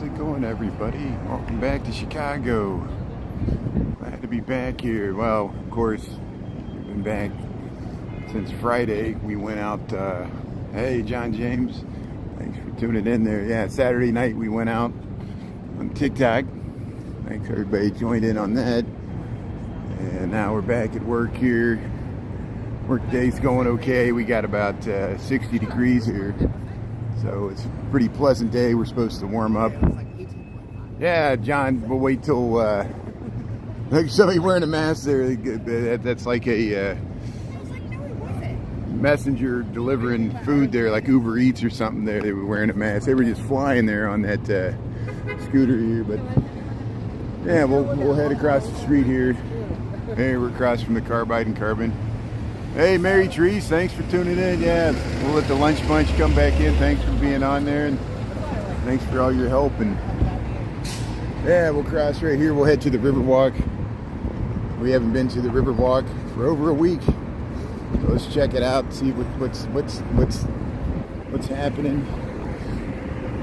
How's it going, everybody? Welcome back to Chicago. Glad to be back here. Well, of course, we've been back since Friday. We went out, hey, John James, thanks for tuning in there. Yeah, Saturday night we went out on TikTok. Thanks, everybody joined in on that. And now we're back at work here. Work day's going okay. We got about 60 degrees here. So it's a pretty pleasant day. We're supposed to warm up. Yeah, John, we'll wait till like somebody wearing a mask there. That's like a messenger delivering food there, like Uber Eats or something there. They were wearing a mask. They were just flying there on that scooter here. But yeah, we'll head across the street here. Hey, we're across from the Carbide and Carbon. Hey, Mary Trees, thanks for tuning in. Yeah, we'll let the Lunch Bunch come back in. Thanks for being on there, and thanks for all your help. And yeah, we'll cross right here. We'll head to the Riverwalk. We haven't been to the Riverwalk for over a week. So let's check it out, see what's happening.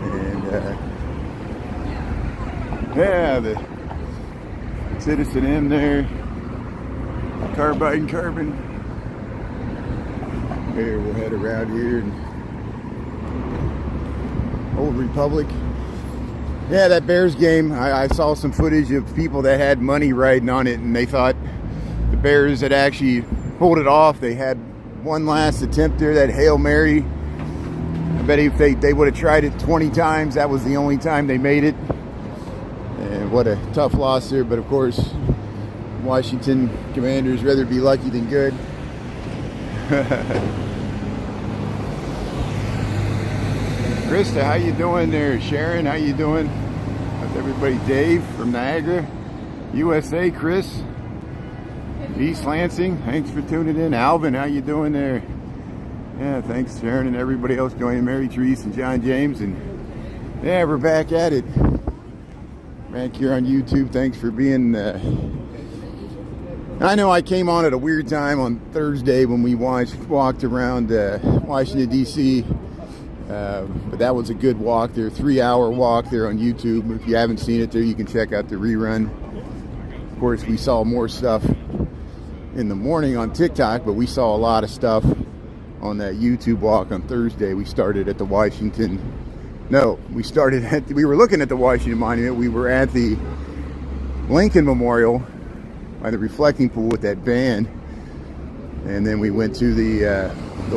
And yeah, the Citizen M there, Carbide and Carbon. Here, we'll head around here and Old Republic. Yeah, that Bears game, I saw some footage of people that had money riding on it, and they thought the Bears had actually pulled it off. They had one last attempt there, that Hail Mary. I bet if they would have tried it 20 times, that was the only time they made it. And what a tough loss there, but of course, Washington Commanders rather be lucky than good. Krista, how you doing there? Sharon, how you doing? How's everybody? Dave from Niagara, USA. Chris, East Lansing, thanks for tuning in. Alvin, how you doing there? Yeah, thanks Sharon and everybody else joining. Mary Therese and John James. And yeah, we're back at it. Back here on YouTube. Thanks for being I know I came on at a weird time on Thursday when we walked around Washington, D.C., but that was a good walk there, 3-hour walk there on YouTube. If you haven't seen it there, you can check out the rerun. Of course, we saw more stuff in the morning on TikTok, but we saw a lot of stuff on that YouTube walk on Thursday. We started at the we were looking at the Washington Monument. We were at the Lincoln Memorial by the reflecting pool with that band, and then we went to the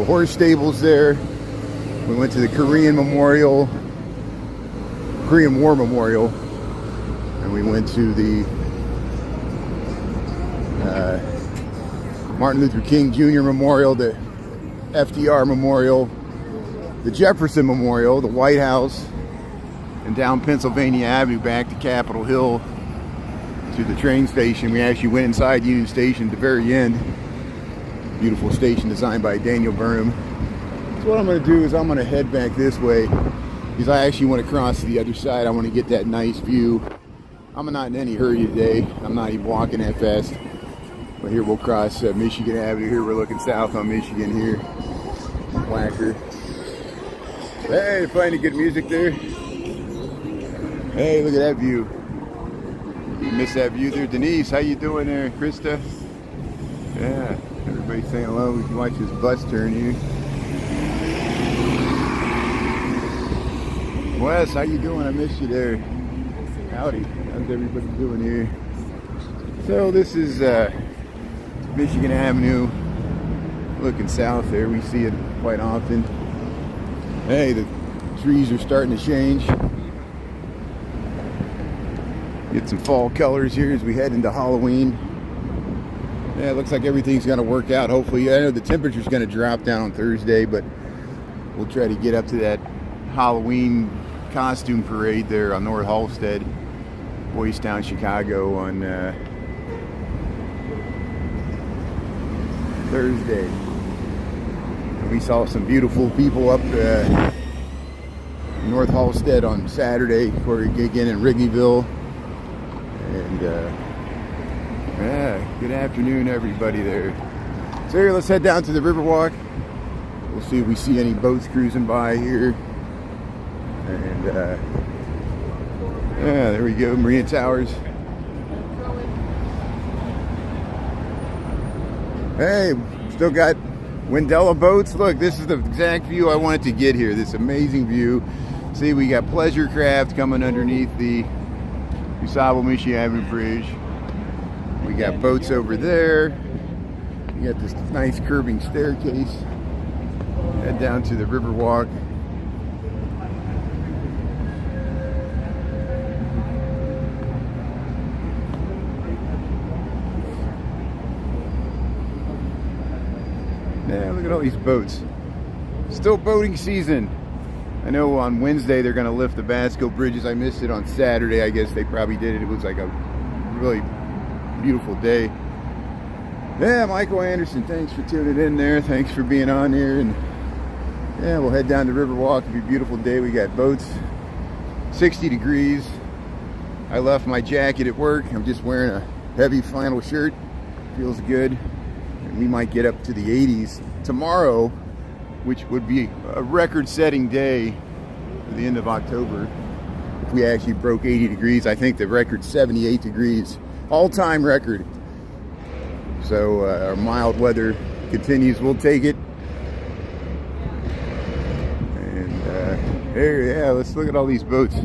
horse stables there. We went to the Korean War Memorial, and we went to the Martin Luther King Jr. Memorial, the FDR Memorial, the Jefferson Memorial, the White House, and down Pennsylvania Avenue back to Capitol Hill to the train station. We actually went inside Union Station at the very end. Beautiful station designed by Daniel Burnham. So what I'm going to do is I'm going to head back this way because I actually want to cross to the other side. I want to get that nice view. I'm not in any hurry today. I'm not even walking that fast. But here we'll cross Michigan Avenue. Here we're looking south on Michigan here. Whacker. Hey, finding good music there. Hey, look at that view. You missed that view there. Denise, how you doing there? Krista? Yeah, everybody saying hello. We can watch this bus turn here. Wes, how you doing? I missed you there. Howdy. How's everybody doing here? So this is Michigan Avenue. Looking south there. We see it quite often. Hey, the trees are starting to change. Get some fall colors here as we head into Halloween. Yeah, it looks like everything's going to work out. Hopefully, I know the temperature's going to drop down on Thursday, but we'll try to get up to that Halloween costume parade there on North Halsted, Boys Town, Chicago on Thursday. And we saw some beautiful people up North Halsted on Saturday for a gig in Wrigleyville. And yeah, good afternoon everybody there. So here, let's head down to the Riverwalk. We'll see if we see any boats cruising by here. And there we go, Marina Towers. Hey, still got Wendella boats. Look, this is the exact view I wanted to get here. This amazing view. See, we got pleasure craft coming underneath the Usabo-Mishi Avenue Bridge. We got boats over there. You got this nice curving staircase. Head down to the Riverwalk. Yeah, look at all these boats. Still boating season. I know on Wednesday they're going to lift the Basco bridges. I missed it on Saturday. I guess they probably did it. It was like a really beautiful day. Yeah, Michael Anderson, thanks for tuning in there. Thanks for being on here. And yeah, we'll head down to Riverwalk. It'll be a beautiful day. We got boats, 60 degrees. I left my jacket at work. I'm just wearing a heavy flannel shirt. Feels good. And we might get up to the 80s tomorrow, which would be a record-setting day for the end of October. If we actually broke 80 degrees, I think the record's 78 degrees, all-time record. So our mild weather continues. We'll take it. And here, yeah, let's look at all these boats.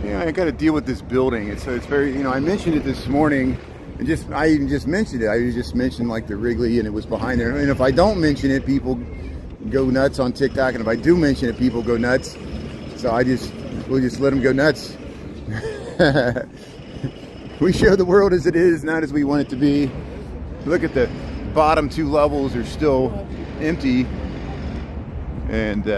Yeah, I got to deal with this building. It's very, you know, I mentioned it this morning, and I even just mentioned it. I just mentioned like the Wrigley, and it was behind there. And if I don't mention it, people go nuts on TikTok, and if I do mention it, people go nuts. So we'll just let them go nuts. We show the world as it is, not as we want it to be. Look at the bottom two levels are still empty, and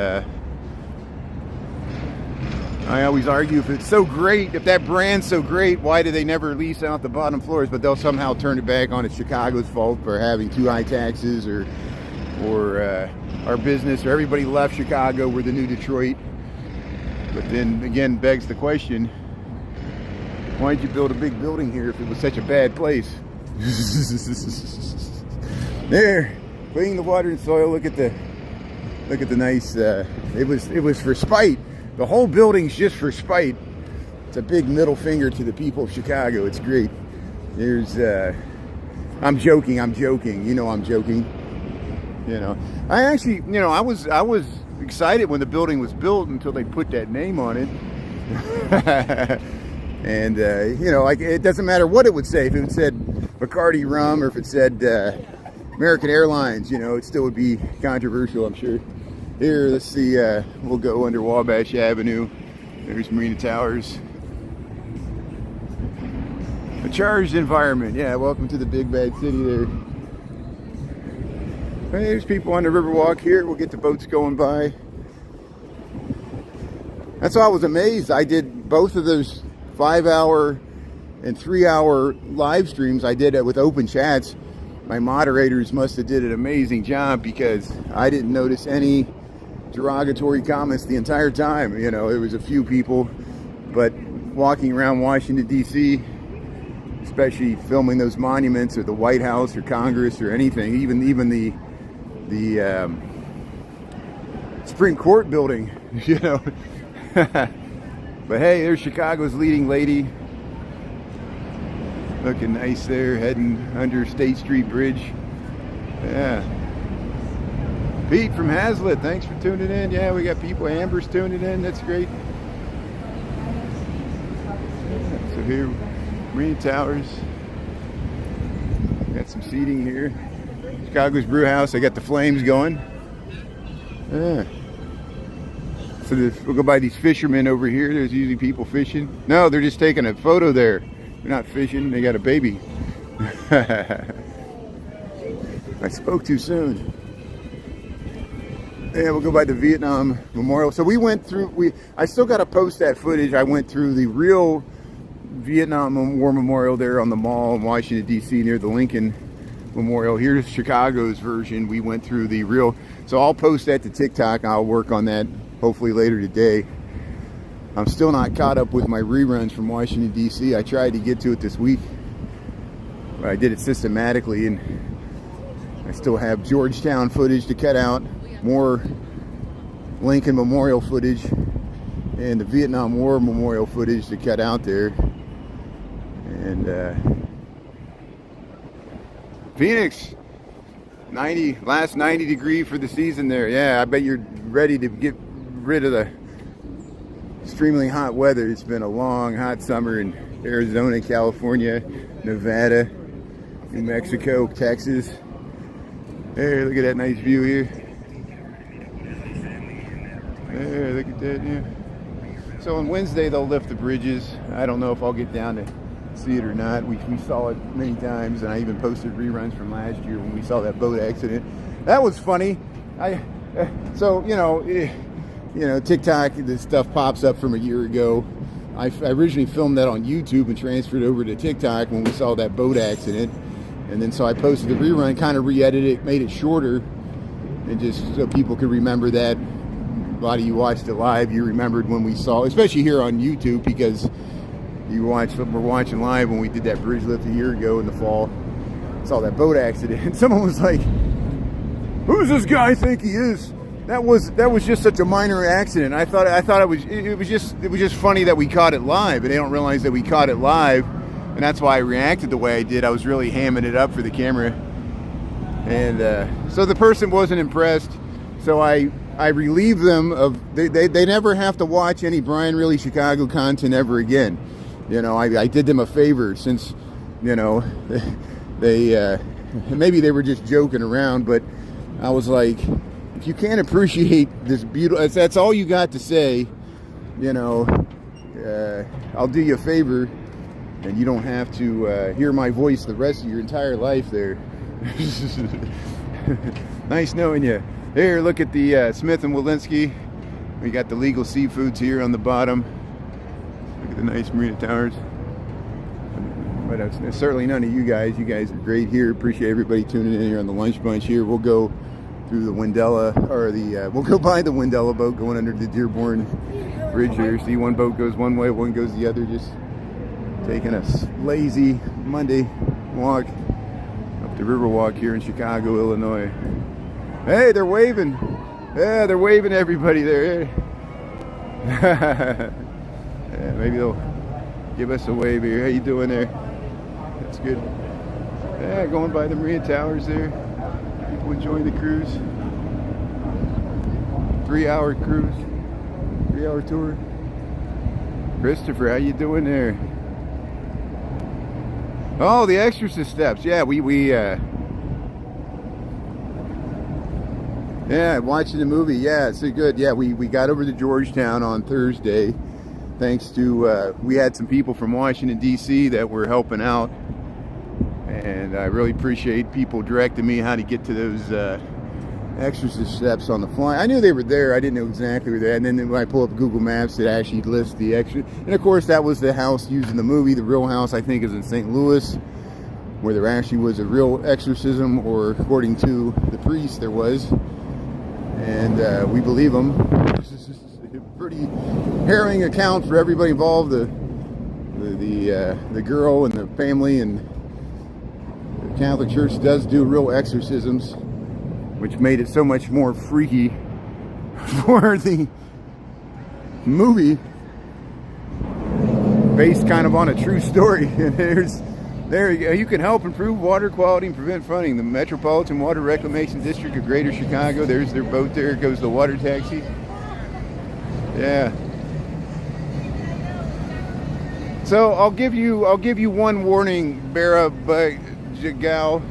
I always argue, if it's so great, if that brand's so great, why do they never lease out the bottom floors? But they'll somehow turn it back on. It's Chicago's fault for having too high taxes, or our business, or everybody left Chicago. We're the new Detroit. But then again, begs the question, why'd you build a big building here if it was such a bad place? There, cleaning the water and soil. Look at the nice. It was for spite. The whole building's just for spite. It's a big middle finger to the people of Chicago. It's great. There's, I'm joking. You know, I'm joking. You know, I actually, you know, I was excited when the building was built until they put that name on it. And, you know, like, it doesn't matter what it would say. If it said Bacardi Rum, or if it said American Airlines, you know, it still would be controversial, I'm sure. Here, let's see, we'll go under Wabash Avenue. There's Marina Towers. A charged environment. Yeah, welcome to the big bad city there. Hey, there's people on the Riverwalk here. We'll get the boats going by. That's why I was amazed. I did both of those 5-hour and 3-hour live streams. I did it with open chats. My moderators must have did an amazing job, because I didn't notice any derogatory comments the entire time. You know, there was a few people, but walking around Washington, D.C., especially filming those monuments, or the White House, or Congress, or anything, even the Supreme Court building, you know. But hey, there's Chicago's leading lady. Looking nice there, heading under State Street Bridge. Yeah. Pete from Hazlitt, thanks for tuning in. Yeah, we got people. Amber's tuning in. That's great. Yeah, so here, Marina Towers. Got some seating here. Chicago's Brew House. I got the flames going. Yeah. So we'll go by these fishermen over here. There's usually people fishing. No, they're just taking a photo there. They're not fishing. They got a baby. I spoke too soon. Yeah, we'll go by the Vietnam Memorial. So we went through, I still got to post that footage. I went through the real Vietnam War Memorial there on the mall in Washington, D.C. near the Lincoln Memorial. Here's Chicago's version. We went through the real, so I'll post that to TikTok. I'll work on that hopefully later today. I'm still not caught up with my reruns from Washington, D.C. I tried to get to it this week, I did it systematically, and I still have Georgetown footage to cut out, more Lincoln Memorial footage, and the Vietnam War Memorial footage to cut out there. And Phoenix, last 90 degree for the season there. Yeah, I bet you're ready to get rid of the extremely hot weather. It's been a long, hot summer in Arizona, California, Nevada, New Mexico, Texas. Hey, look at that nice view here. Hey, look at that, yeah. So on Wednesday they'll lift the bridges. I don't know if I'll get down to see it or not. We saw it many times, and I even posted reruns from last year when we saw that boat accident. That was funny. So you know, TikTok, this stuff pops up from a year ago. I originally filmed that on YouTube and transferred over to TikTok when we saw that boat accident, and then so I posted the rerun, kind of re-edited it, made it shorter, and just so people could remember that. A lot of you watched it live. You remembered when we saw, especially here on YouTube, because we're watching live when we did that bridge lift a year ago in the fall. Saw that boat accident, and someone was like, "Who's this guy think he is? That was just such a minor accident." I thought it was just funny that we caught it live, and they don't realize that we caught it live, and that's why I reacted the way I did. I was really hamming it up for the camera, and so the person wasn't impressed. So I relieved them of they never have to watch any Brian Really Chicago content ever again. You know, I did them a favor, since, you know, they maybe they were just joking around, but I was like, if you can't appreciate this beautiful, if that's all you got to say, you know, I'll do you a favor, and you don't have to hear my voice the rest of your entire life there. Nice knowing you. Here, look at the Smith & Walensky. We got the legal seafoods here on the bottom. Look at the nice marina towers. But it's certainly none of you guys. You guys are great here. Appreciate everybody tuning in here on the Lunch Bunch here. We'll go through the Wendella, or we'll go by the Wendella boat going under the Dearborn Bridge here. See, one boat goes one way, one goes the other. Just taking a lazy Monday walk up the Riverwalk here in Chicago, Illinois. Hey, they're waving. Yeah, they're waving at everybody there. Yeah, maybe they'll give us a wave here. How you doing there? That's good. Yeah, going by the marina towers there. People enjoying the cruise. 3-hour cruise. 3-hour tour. Christopher, how you doing there? Oh, the Exorcist steps. Yeah, yeah, watching the movie. Yeah, it's good. Yeah, we got over to Georgetown on Thursday, thanks to we had some people from Washington D.C. that were helping out, and I really appreciate people directing me how to get to those Exorcist steps on the fly. I knew they were there. I didn't know exactly where they're at. And then when I pull up Google Maps, it actually lists the Exorcist. And of course, that was the house used in the movie. The real house, I think, is in St. Louis, where there actually was a real exorcism, or according to the priest, there was. And we believe him. This is a pretty harrowing account for everybody involved. The girl and the family, and the Catholic Church does do real exorcisms, which made it so much more freaky for the movie, based kind of on a true story. And there you go. You can help improve water quality and prevent flooding. The Metropolitan Water Reclamation District of Greater Chicago. There's their boat. There goes the water taxi. Yeah. So I'll give you one warning, Bara Jagal.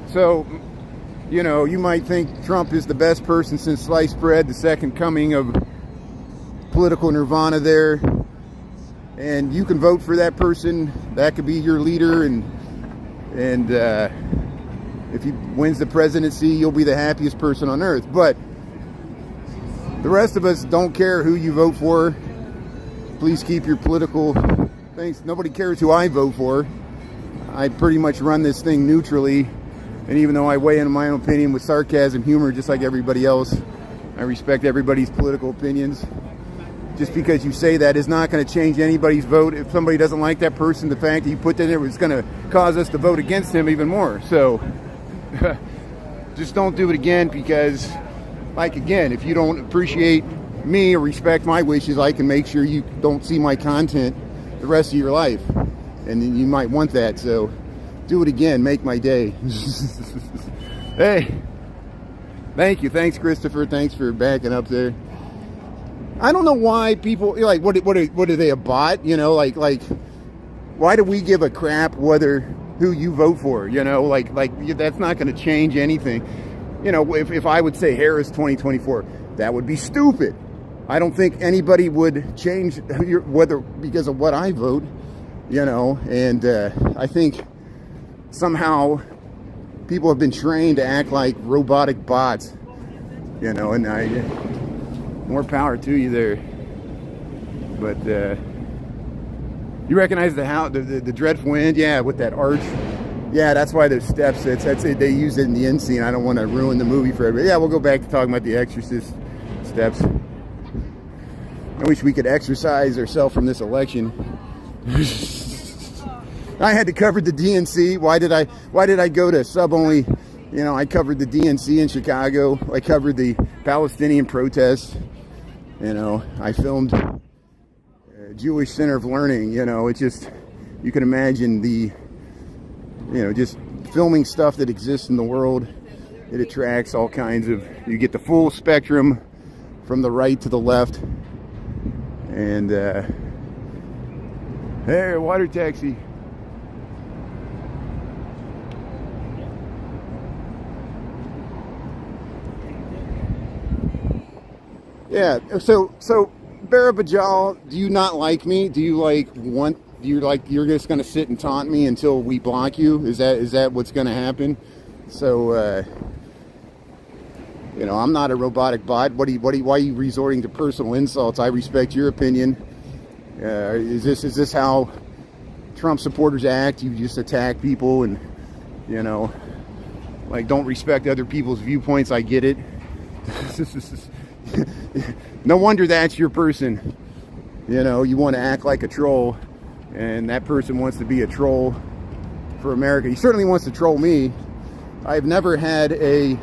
So, you know, you might think Trump is the best person since sliced bread, the second coming of political nirvana there. And you can vote for that person. That could be your leader, and if he wins the presidency, you'll be the happiest person on earth. But the rest of us don't care who you vote for. Please keep your political things. Nobody cares who I vote for. I pretty much run this thing neutrally, and even though I weigh in my own opinion with sarcasm, humor, just like everybody else, I respect everybody's political opinions. just because you say that is not going to change anybody's vote. If somebody doesn't like that person, the fact that you put that there is going to cause us to vote against him even more. So just don't do it again, because, like, again, if you don't appreciate me or respect my wishes, I can make sure you don't see my content the rest of your life, and you might want that. So do it again, make my day. Hey, thank you. Thanks, Christopher. Thanks for backing up there. I don't know why people, like, what are they, a bot? You know, like why do we give a crap who you vote for? You know, like that's not going to change anything. You know, if I would say Harris 2024, that would be stupid. I don't think anybody would change whether because of what I vote, you know, and I think somehow people have been trained to act like robotic bots, you know, and more power to you there. But you recognize the dreadful end? Yeah, with that arch. Yeah, that's why there's steps. That's it. They use it in the end scene. I don't want to ruin the movie for everybody. Yeah, we'll go back to talking about the Exorcist steps. I wish we could exercise ourselves from this election. I had to cover the DNC. Why did I go to sub only? You know, I covered the DNC in Chicago. I covered the Palestinian protests. You know, I filmed Jewish Center of Learning. You know, it's just, you can imagine the, you know, just filming stuff that exists in the world. It attracts all kinds of, you get the full spectrum from the right to the left. And hey, water taxi. Yeah, so Barabajal, do you not like me? Do you you're just gonna sit and taunt me until we block you? Is that what's gonna happen? So you know, I'm not a robotic bot. Why are you resorting to personal insults? I respect your opinion. Is this how Trump supporters act? You just attack people and, you know, like, don't respect other people's viewpoints. I get it. No wonder that's your person. You know, you want to act like a troll, and that person wants to be a troll for America. He certainly wants to troll me. I've never had a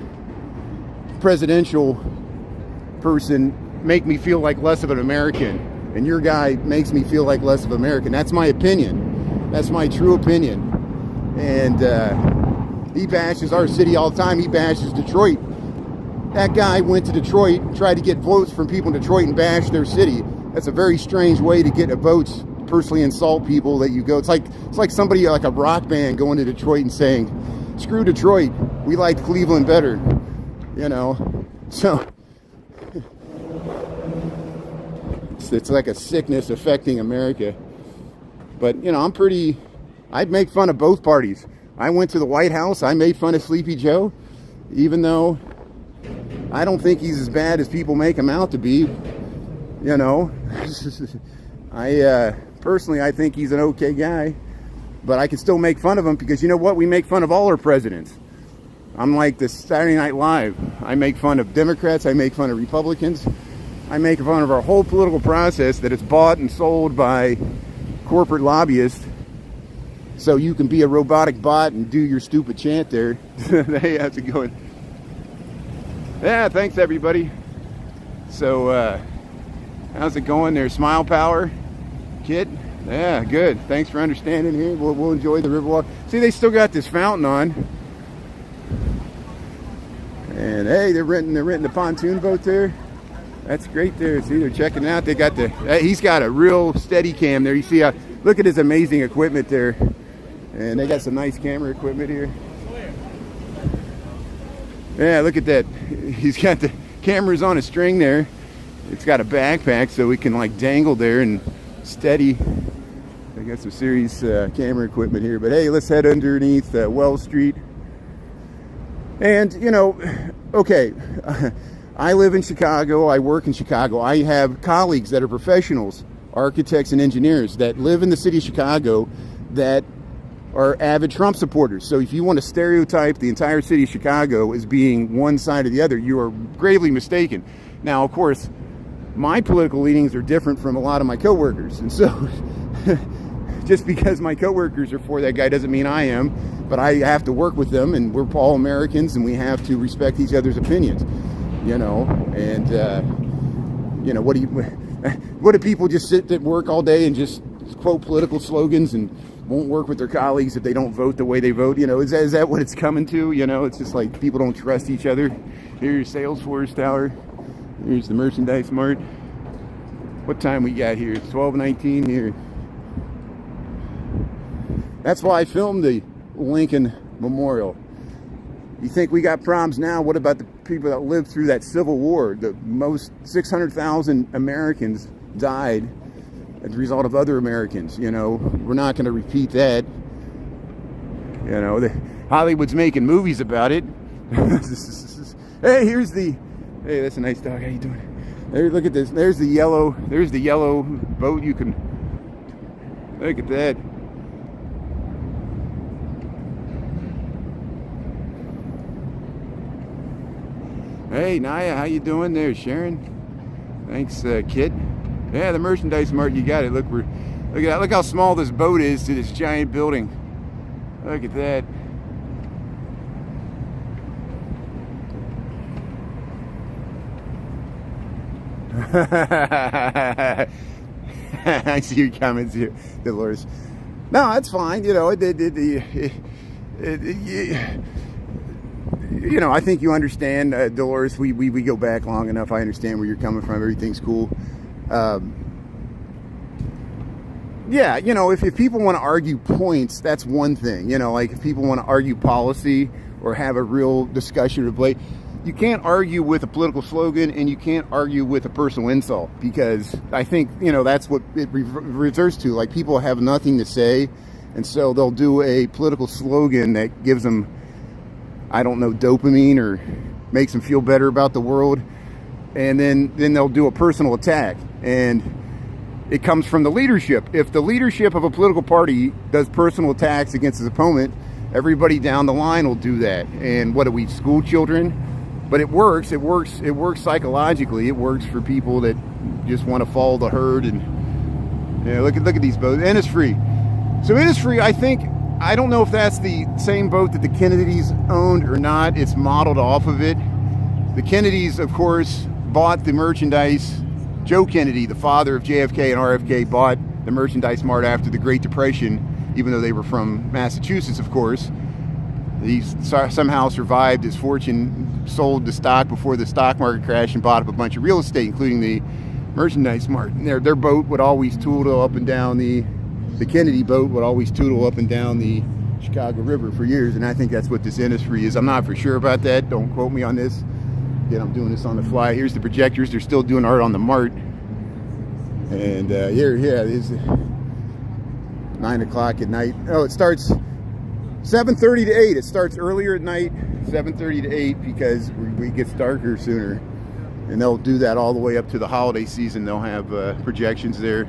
presidential person make me feel like less of an American, and your guy makes me feel like less of an American. That's my opinion. That's my true opinion. And he bashes our city all the time. He bashes Detroit. That guy went to Detroit, tried to get votes from people in Detroit and bash their city. That's a very strange way to get votes. Personally insult people that you go. It's like somebody, like a rock band, going to Detroit and saying, "Screw Detroit, we liked Cleveland better." You know, so it's like a sickness affecting America. But, you know, I'd make fun of both parties. I went to the White House, I made fun of Sleepy Joe, even though I don't think he's as bad as people make him out to be. You know, personally, I think he's an okay guy, but I can still make fun of him because, you know what? We make fun of all our presidents. I'm like the Saturday Night Live. I make fun of Democrats. I make fun of Republicans. I make fun of our whole political process that is bought and sold by corporate lobbyists. So you can be a robotic bot and do your stupid chant there. Hey, how's it going? Yeah, thanks everybody. So, how's it going there? Smile Power, Kit? Yeah, good. Thanks for understanding here. We'll enjoy the Riverwalk. See, they still got this fountain on. And hey, they're renting the pontoon boat there. That's great there. See, they're checking it out. They got he's got a real steady cam there. You see, look at his amazing equipment there. And they got some nice camera equipment here. Yeah, look at that. He's got the cameras on a string there. It's got a backpack so we can like dangle there and steady. They got some serious camera equipment here. But hey, let's head underneath Wells Street. And, you know, okay, I live in Chicago. I work in Chicago. I have colleagues that are professionals, architects and engineers that live in the city of Chicago that are avid Trump supporters. So if you want to stereotype the entire city of Chicago as being one side or the other, you are gravely mistaken. Now, of course, my political leanings are different from a lot of my coworkers, and so just because my coworkers are for that guy doesn't mean I am. But I have to work with them, and we're all Americans, and we have to respect each other's opinions, you know. And you know, what do people just sit at work all day and just quote political slogans and won't work with their colleagues if they don't vote the way they vote? You know, is that what it's coming to? You know, it's just like people don't trust each other. Here's Salesforce Tower. Here's the Merchandise Mart. What time we got here? It's 12:19 here. That's why I filmed the Lincoln Memorial. You think we got problems now? What about the people that lived through that Civil War? The most 600,000 Americans died as a result of other Americans. You know, we're not going to repeat that. You know, Hollywood's making movies about it. Hey, hey, that's a nice dog. How you doing? There, look at this. There's the yellow boat. You can look at that. Hey, Naya, how you doing there? Sharon? Thanks, kid. Yeah, the Merchandise Mart, you got it. Look at that. Look how small this boat is to this giant building. Look at that. I see your comments here, Dolores. No, that's fine. You know, you know, I think you understand, Dolores. We go back long enough. I understand where you're coming from. Everything's cool. Yeah, you know, if people want to argue points, that's one thing. You know, like if people want to argue policy or have a real discussion or debate, you can't argue with a political slogan, and you can't argue with a personal insult, because I think, you know, that's what it reverts to. Like, people have nothing to say, and so they'll do a political slogan that gives them, I don't know, dopamine, or makes them feel better about the world, and then they'll do a personal attack, and it comes from the leadership. If the leadership of a political party does personal attacks against his opponent, everybody down the line will do that. And what are we, school children? But it works psychologically. It works for people that just want to follow the herd. And yeah, look at these boats. Innisfree. So Innisfree, I don't know if that's the same boat that the Kennedys owned or not. It's modeled off of it. The Kennedys, of course, bought the merchandise. Joe Kennedy, the father of JFK and RFK, bought the Merchandise Mart after the Great Depression, even though they were from Massachusetts, of course. He somehow survived his fortune, sold the stock before the stock market crashed, and bought up a bunch of real estate, including the Merchandise Mart. And their boat would always tootle up and down the Kennedy boat would always tootle up and down the Chicago River for years, and I think that's what this Innisfree is. I'm not for sure about that. Don't quote me on this. Again, I'm doing this on the fly. Here's the projectors. They're still doing art on the Mart. And here it is, 9 o'clock at night. Oh, it starts 7:30 to 8. It starts earlier at night, 7:30 to 8, because it gets darker sooner. And they'll do that all the way up to the holiday season. They'll have projections there,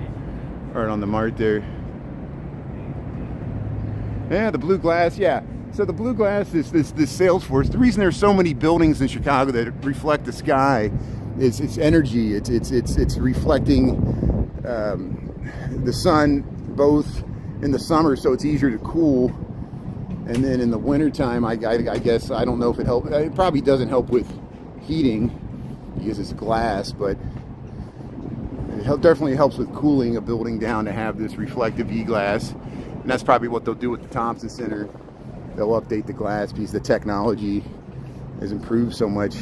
art on the Mart there. Yeah, the blue glass, yeah. So the blue glass is this Salesforce. The reason there's so many buildings in Chicago that reflect the sky is its energy. It's reflecting the sun, both in the summer, so it's easier to cool, and then in the wintertime, I guess, I don't know if it helps. It probably doesn't help with heating because it's glass, but it definitely helps with cooling a building down to have this reflective e-glass. And that's probably what they'll do with the Thompson Center. They'll update the glass because the technology has improved so much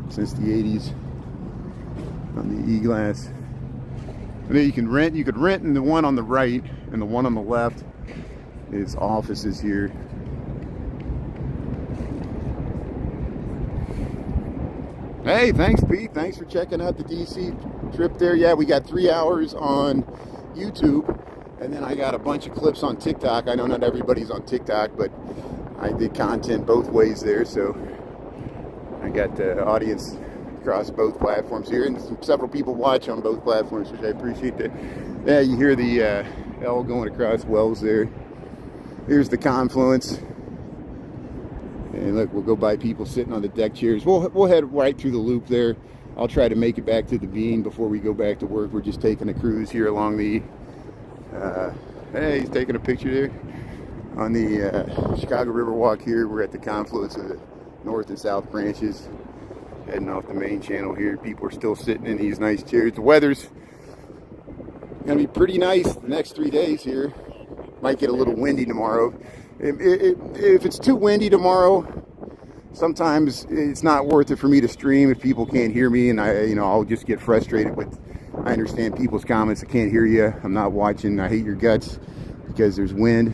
since the 80s on the e-glass. And then you could rent in the one on the right, and the one on the left is offices here. Hey, thanks, Pete. Thanks for checking out the DC trip there. Yeah, we got 3 hours on YouTube, and then I got a bunch of clips on TikTok. I know not everybody's on TikTok, but I did content both ways there, so I got the audience across both platforms here, and several people watch on both platforms, which I appreciate that. Yeah, you hear the L going across Wells there. Here's the confluence. And look, we'll go by people sitting on the deck chairs. We'll head right through the loop there. I'll try to make it back to the Bean before we go back to work. We're just taking a cruise here along the, hey, he's taking a picture there, on the Chicago Riverwalk here. We're at the confluence of the north and south branches, heading off the main channel here. People are still sitting in these nice chairs. The weather's gonna be pretty nice the next 3 days here. Might get a little windy tomorrow. If it's too windy tomorrow, sometimes it's not worth it for me to stream if people can't hear me, and I'll just get frustrated with. I understand people's comments. I can't hear you. I'm not watching. I hate your guts because there's wind.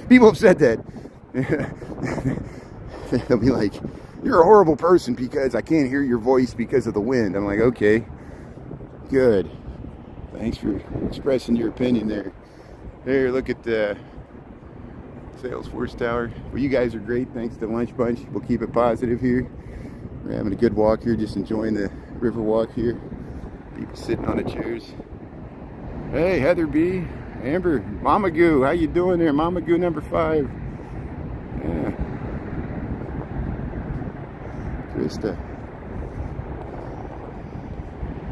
People have said that. They'll be like, "You're a horrible person because I can't hear your voice because of the wind." I'm like, okay, good. Thanks for expressing your opinion there. There, look at the Salesforce Tower. Well, you guys are great. Thanks to Lunch Bunch. We'll keep it positive here. We're having a good walk here, just enjoying the river walk here. People sitting on the chairs. Hey, Heather B, Amber, Mama Goo, how you doing there? Mama Goo number 5. Yeah. Krista.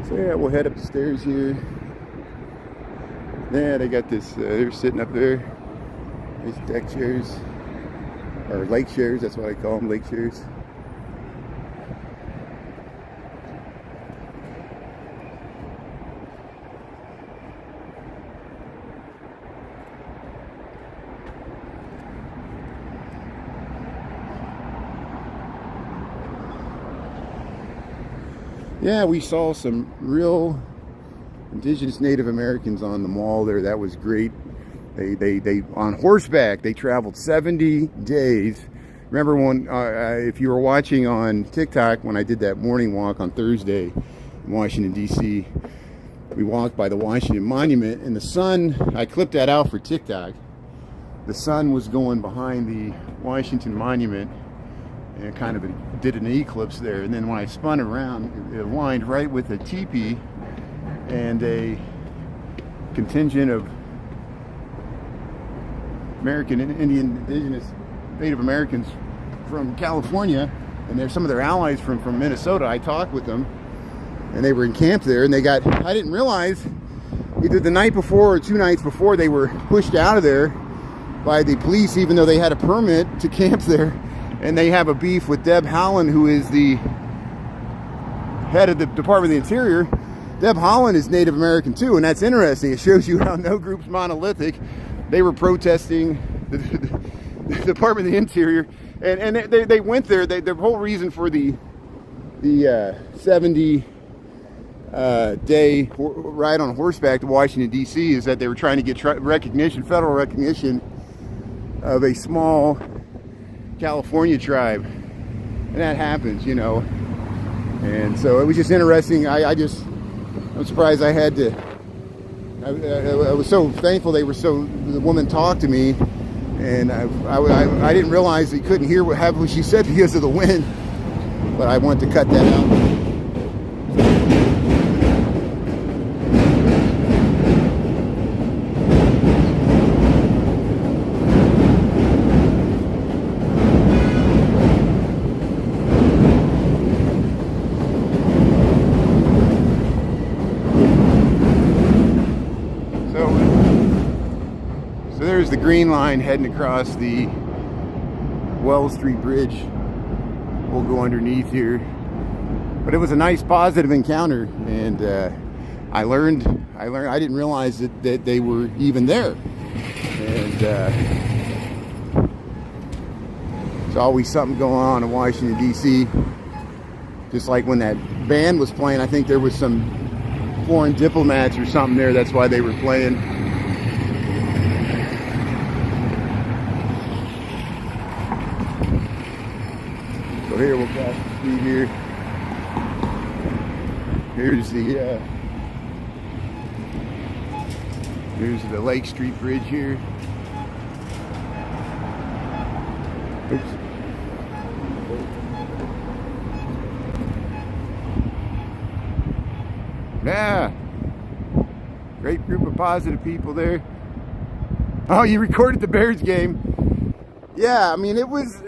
So yeah, we'll head up the stairs here. Yeah, they got this, they're sitting up there. These deck chairs, or lake chairs, that's what I call them, lake chairs. Yeah, we saw some real indigenous Native Americans on the mall there. That was great. They on horseback, they traveled 70 days. Remember when, if you were watching on TikTok, when I did that morning walk on Thursday in Washington, D.C., we walked by the Washington Monument, and the sun, I clipped that out for TikTok. The sun was going behind the Washington Monument, and kind of did an eclipse there. And then when I spun around, it aligned right with a teepee and a contingent of American Indian indigenous Native Americans from California, and there's some of their allies from Minnesota. I talked with them, and they were in camp there, and I didn't realize, either the night before or 2 nights before, they were pushed out of there by the police, even though they had a permit to camp there. And they have a beef with Deb Haaland, who is the head of the Department of the Interior. Deb Haaland is Native American too, and that's interesting. It shows you how no group's monolithic. They were protesting the Department of the Interior, and they went there. The whole reason for the 70 day ride on horseback to Washington, D.C. is that they were trying to get recognition, federal recognition, of a small California tribe, and that happens, and so it was just interesting. I'm surprised I had to. I was so thankful the woman talked to me, and I didn't realize he couldn't hear what she said because of the wind, but I wanted to cut that out. So there's the green line heading across the Wells Street Bridge. We'll go underneath here. But it was a nice positive encounter, and I learned I didn't realize that they were even there. And there's always something going on in Washington, D.C. Just like when that band was playing, I think there was some foreign diplomats or something there. That's why they were playing. So here we'll cross the street here. Here's the Lake Street Bridge here. Oops. Yeah, great group of positive people there. Oh, you recorded the Bears game? Yeah, I mean it was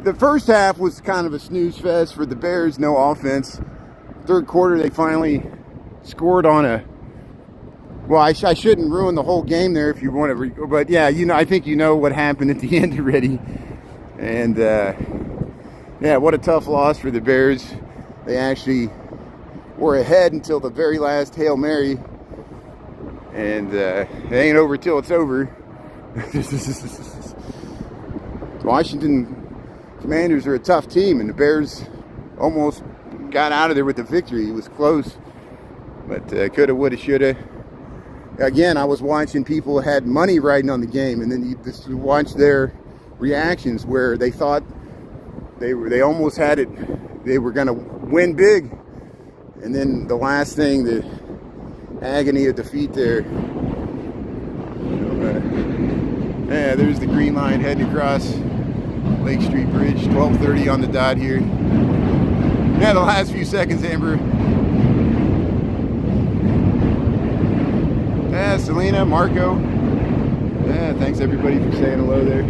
The first half was kind of a snooze fest for the Bears, no offense. Third quarter, they finally scored on a, well, I shouldn't ruin the whole game there if you want to, but yeah, you know, I think you know what happened at the end already. And yeah, what a tough loss for the Bears. They actually were ahead until the very last Hail Mary. And it ain't over till it's over. Washington Commanders are a tough team, and the Bears almost got out of there with the victory. It was close, but coulda, woulda, shoulda. Again, I was watching people had money riding on the game, and then you just watch their reactions where they thought they almost had it. They were going to win big, and then the last thing, the agony of defeat there. Yeah, there's the green line heading across Lake Street Bridge, 12:30 on the dot here. Yeah, the last few seconds, Amber. Yeah, Selena, Marco. Yeah, thanks everybody for saying hello there.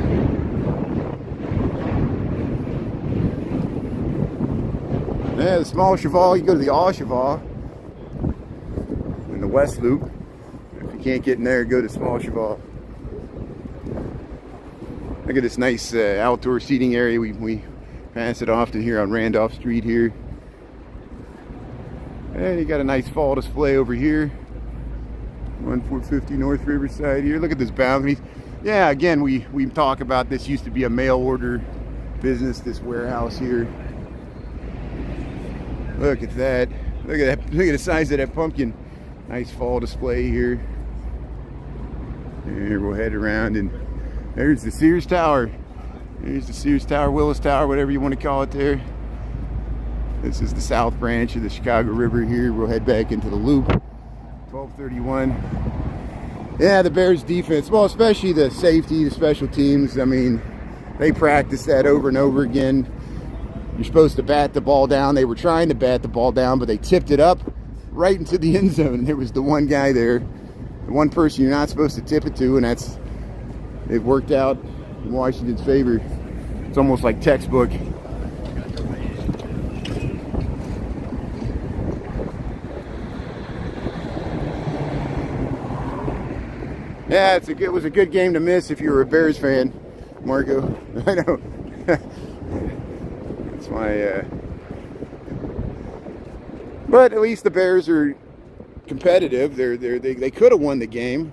Yeah, the small Cheval, you go to the All Cheval in the West Loop. If you can't get in there, go to small Cheval. Look at this nice outdoor seating area. We pass it often here on Randolph Street here. And you got a nice fall display over here. 1450 North Riverside here. Look at this balcony. Yeah, again, we talk about this. Used to be a mail order business, this warehouse here. Look at that. Look at that. Look at the size of that pumpkin. Nice fall display here. Here we'll head around, and there's the Sears Tower. There's the Sears Tower, Willis Tower, whatever you want to call it there. This is the south branch of the Chicago River here. We'll head back into the loop. 12:31. Yeah, the Bears defense, well, especially the safety, the special teams. I mean, they practice that over and over again. You're supposed to bat the ball down. They were trying to bat the ball down, but they tipped it up right into the end zone. There was the one guy there, the one person you're not supposed to tip it to, and it worked out in Washington's favor. It's almost like textbook. Yeah, it was a good game to miss if you were a Bears fan, Marco. I know. That's my. But at least the Bears are competitive. They could have won the game.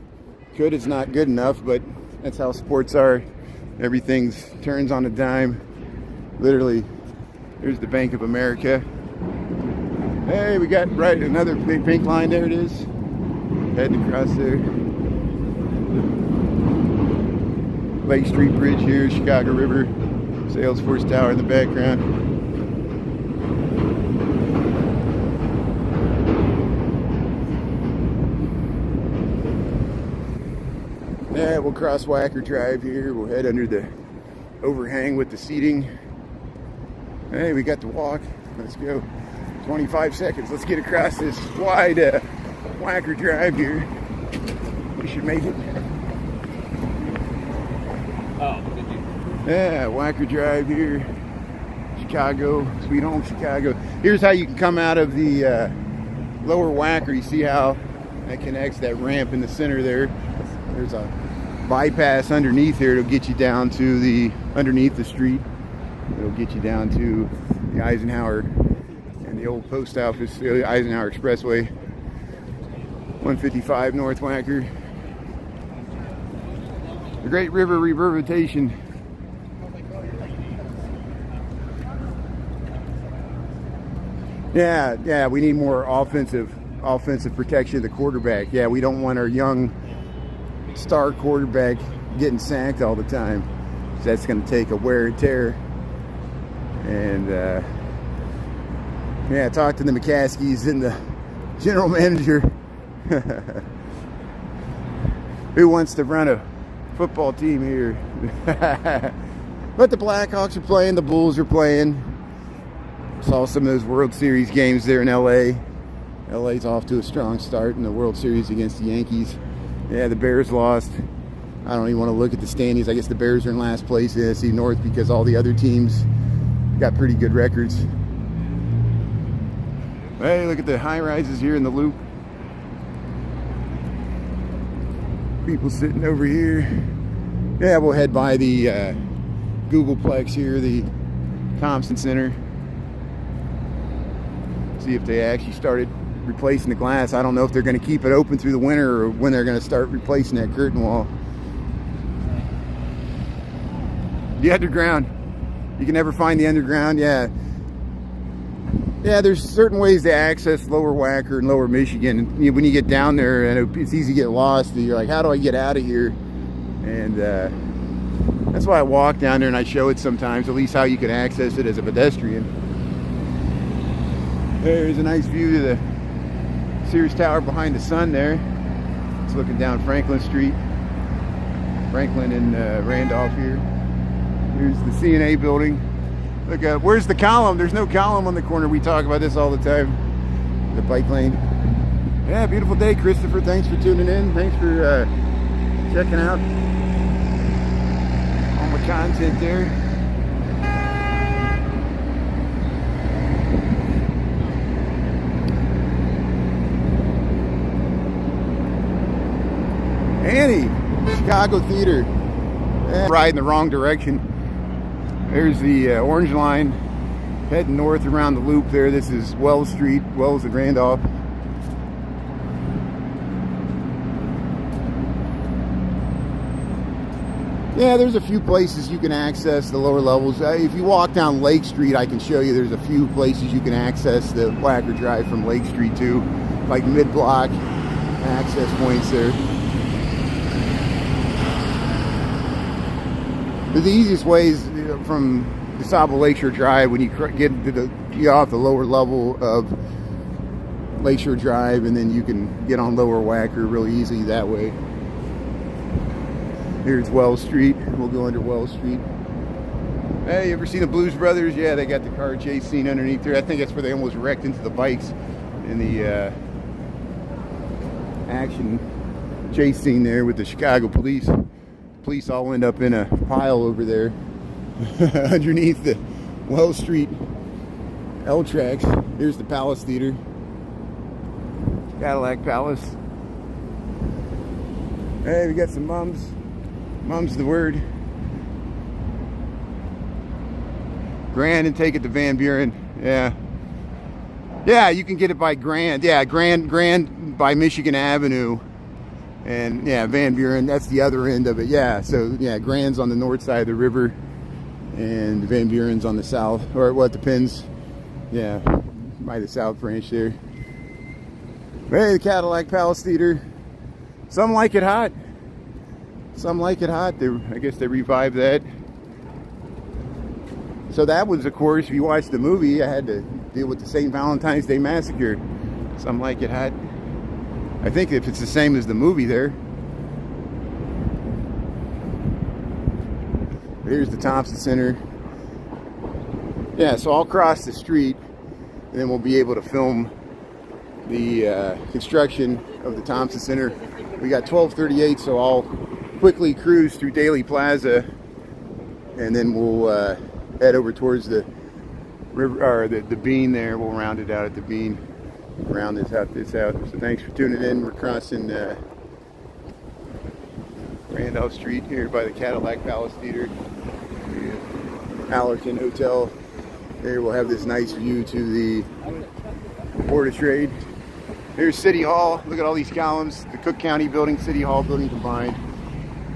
Could is not good enough, but that's how sports are. Everything turns on a dime. Literally. There's the Bank of America. Hey, we got right another big pink line. There it is. Heading across there. Lake Street Bridge here, Chicago River, Salesforce Tower in the background. Yeah, we'll cross Wacker Drive here. We'll head under the overhang with the seating. Hey, we got to walk. Let's go. 25 seconds. Let's get across this wide Wacker Drive here. We should make it. Oh, did you? Yeah, Wacker Drive here, Chicago, sweet home Chicago. Here's how you can come out of the lower Wacker. You see how that connects, that ramp in the center there. There's a bypass underneath here. It'll get you down to underneath the street. It'll get you down to the Eisenhower and the old post office, the Eisenhower Expressway. 155 North Wacker. The Great River Reverbation. Yeah, we need more offensive protection of the quarterback. Yeah, we don't want our young star quarterback getting sacked all the time. So that's going to take a wear and tear. And yeah, talk to the McCaskies and the general manager. Who wants to run a football team here? But the Blackhawks are playing, the Bulls are playing. Saw some of those World Series games there in LA. LA's off to a strong start in the World Series against the Yankees. Yeah, the Bears lost. I don't even want to look at the standings. I guess the Bears are in last place in the NFC North because all the other teams got pretty good records. Hey, look at the high rises here in the loop. People sitting over here. Yeah, we'll head by the Googleplex here, the Thompson Center. See if they actually started replacing the glass. I don't know if they're going to keep it open through the winter or when they're going to start replacing that curtain wall. The underground. You can never find the underground. Yeah. Yeah, there's certain ways to access Lower Wacker and Lower Michigan. When you get down there, and it's easy to get lost. You're like, how do I get out of here? And that's why I walk down there and I show it sometimes, at least how you can access it as a pedestrian. There's a nice view of the Sears Tower behind the sun there. It's looking down Franklin Street. Franklin and Randolph here. Here's the CNA building. Look, where's the column? There's no column on the corner. We talk about this all the time. The bike lane. Yeah, beautiful day, Christopher. Thanks for tuning in. Thanks for checking out all my content there. Annie, Chicago Theater. Yeah, riding the wrong direction. There's the orange line heading north around the loop there. This is Wells Street, Wells and Randolph. Yeah, there's a few places you can access the lower levels. If you walk down Lake Street, I can show you there's a few places you can access the Wacker Drive from Lake Street too, like mid-block access points there. The easiest way is from DeSable Lakeshore Drive. When you get off the lower level of Lakeshore Drive, and then you can get on Lower Wacker really easy that way. Here's Wells Street. We'll go under Wells Street. Hey, you ever seen the Blues Brothers? Yeah, they got the car chase scene underneath there. I think that's where they almost wrecked into the bikes in the action chase scene there with the Chicago police. Police all end up in a pile over there underneath the Wells Street L tracks. Here's the Palace Theater, Cadillac Palace. Hey, we got some mums. Mum's the word. Grand and take it to Van Buren. Yeah. Yeah, you can get it by Grand. Yeah, Grand by Michigan Avenue. And yeah, Van Buren, that's the other end of it. Yeah, so yeah, Grand's on the north side of the river, and Van Buren's on the south, or what depends. Yeah, by the south branch there. Hey, the Cadillac Palace Theater. Some like it hot. Some like it hot. I guess they revived that. So that was, of course, if you watched the movie, I had to deal with the St. Valentine's Day Massacre. Some like it hot. I think if it's the same as the movie there. Here's the Thompson Center. Yeah, so I'll cross the street and then we'll be able to film the construction of the Thompson Center. We got 12:38, so I'll quickly cruise through Daly Plaza and then we'll head over towards the river, or the Bean there. We'll round it out at the Bean. Round this out. So thanks for tuning in. We're crossing Randolph Street here by the Cadillac Palace Theater, Allerton Hotel. There we'll have this nice view to the Board of Trade. Here's City Hall. Look at all these columns. The Cook County building, City Hall building combined.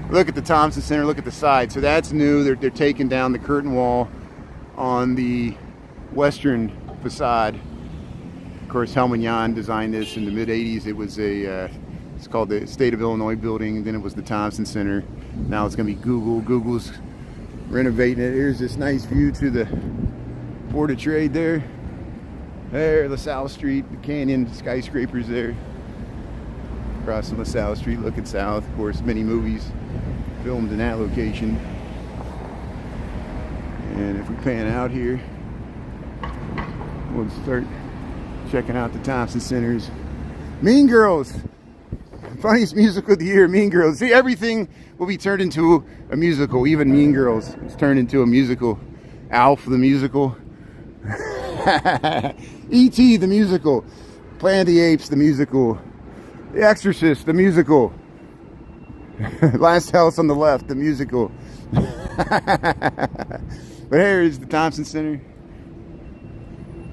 Look at the Thompson Center. Look at the side. So that's new. They're taking down the curtain wall on the western facade. Of course, Helman designed this in the mid-'80s. It was it's called the State of Illinois building. Then it was the Thompson Center. Now it's going to be Google. Google's renovating it. Here's this nice view to the Board of Trade there. There, LaSalle Street, the canyon skyscrapers there. Crossing LaSalle Street, looking south. Of course, many movies filmed in that location. And if we pan out here, we'll start checking out the Thompson Centers. Mean Girls. Funniest musical of the year, Mean Girls. See, everything will be turned into a musical. Even Mean Girls is turned into a musical. Alf the musical. E.T. the musical. Planet of the Apes the musical. The Exorcist the musical. Last House on the Left the musical. But here's the Thompson Center.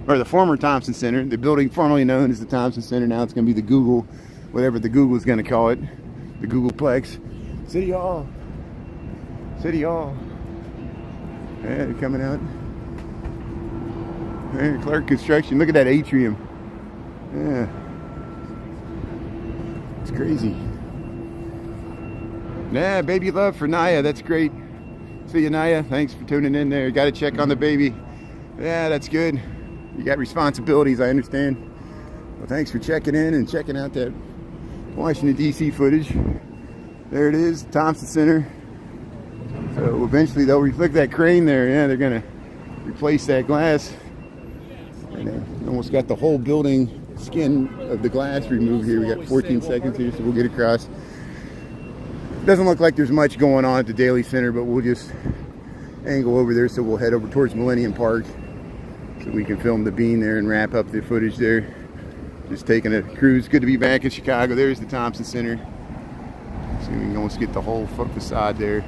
Or the former Thompson Center. The building formerly known as the Thompson Center. Now it's going to be the Google, whatever the Google is going to call it. The Googleplex. City Hall. City Hall. Yeah, they're coming out. There, Clark Construction. Look at that atrium. Yeah. It's crazy. Yeah, baby love for Naya. That's great. See you, Naya. Thanks for tuning in there. Got to check on the baby. Yeah, that's good. You got responsibilities, I understand. Well, thanks for checking in and checking out that Washington, D.C. footage. There it is, Thompson Center. So eventually they'll look at that crane there. Yeah, they're going to replace that glass. And they almost got the whole building skin of the glass removed here. We got 14 seconds here, so we'll get across. Doesn't look like there's much going on at the Daily Center, but we'll just angle over there, so we'll head over towards Millenium Park so we can film the bean there and wrap up the footage there. Just taking a cruise. Good to be back in Chicago. There's the Thompson Center. See, we can almost get the whole facade there.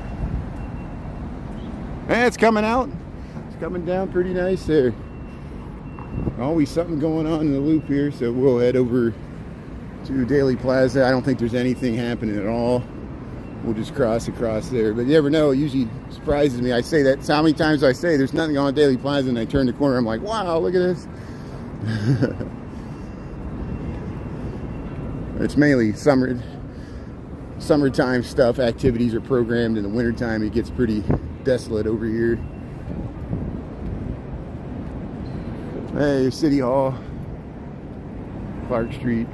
And it's coming out. It's coming down pretty nice there. Always something going on in the loop here, so we'll head over to Daily Plaza. I don't think there's anything happening at all. We'll just cross across there. But you never know. It usually surprises me. I say that. So how many times I say there's nothing on Daily Plaza, and I turn the corner, I'm like, wow, look at this. It's mainly summertime stuff. Activities are programmed. In the wintertime, it gets pretty desolate over here. Hey, City Hall. Clark Street.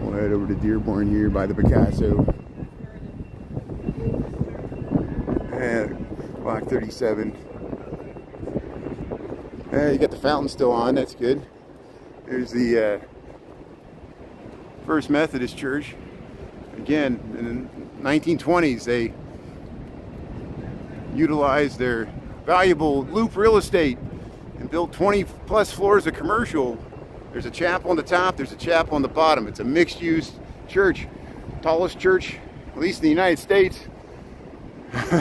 We'll head over to Dearborn here by the Picasso. Block 37. You got the fountain still on. That's good. There's the First Methodist Church. Again, in the 1920s, they utilized their valuable loop real estate and built 20 plus floors of commercial. There's a chapel on the top. There's a chapel on the bottom. It's a mixed-use church. Tallest church, at least in the United States.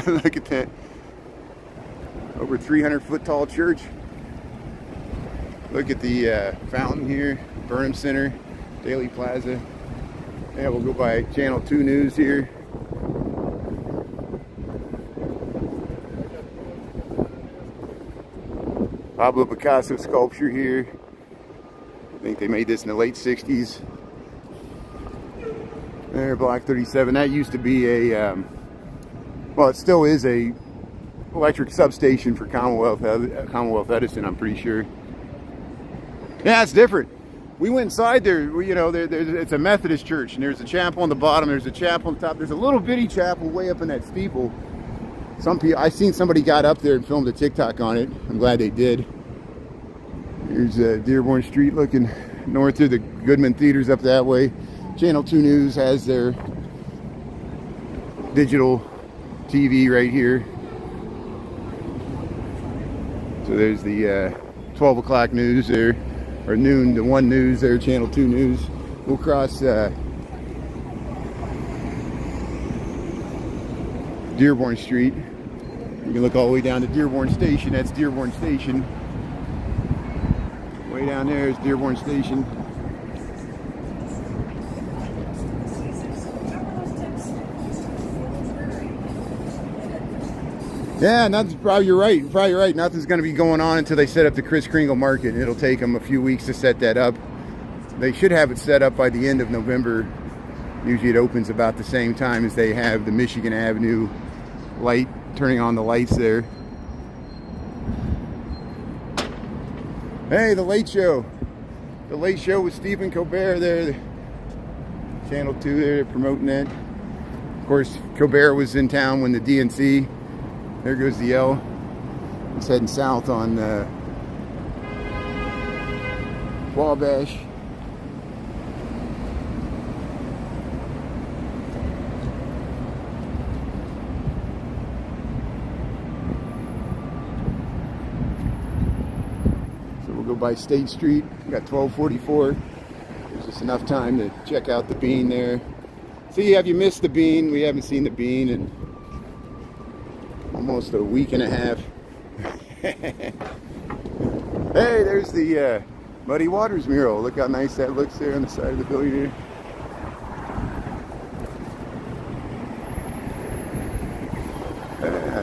Look at that. Over 300-foot tall church. Look at the fountain here. Burnham Center, Daily Plaza. Yeah, we'll go by Channel 2 News here. Pablo Picasso sculpture here. I think they made this in the late 60s. There, Block 37. That used to be a, well, it still is a electric substation for Commonwealth Edison, I'm pretty sure. Yeah, it's different. We went inside there, you know, it's a Methodist church, and there's a chapel on the bottom, there's a chapel on the top, there's a little bitty chapel way up in that steeple. Some people, I seen somebody got up there and filmed a TikTok on it. I'm glad they did. Here's Dearborn Street looking north to the Goodman Theaters up that way. Channel 2 News has their digital TV right here. So there's the 12 o'clock news there, or noon to 1 news there, Channel 2 News. We'll cross Dearborn Street. You can look all the way down to Dearborn Station. That's Dearborn Station. Way down there is Dearborn Station. Yeah, you're right. You're probably right. Nothing's going to be going on until they set up the Kris Kringle Market. It'll take them a few weeks to set that up. They should have it set up by the end of November. Usually it opens about the same time as they have the Michigan Avenue light, turning on the lights there. Hey, The Late Show. The Late Show with Stephen Colbert there. Channel 2 there, promoting that. Of course, Colbert was in town when the DNC. There goes the L. It's heading south on Wabash. by State Street. We got 1244. There's just enough time to check out the Bean there. See, have you missed the Bean? We haven't seen the Bean in almost a week and a half. Hey, there's the Muddy Waters mural. Look how nice that looks there on the side of the building here.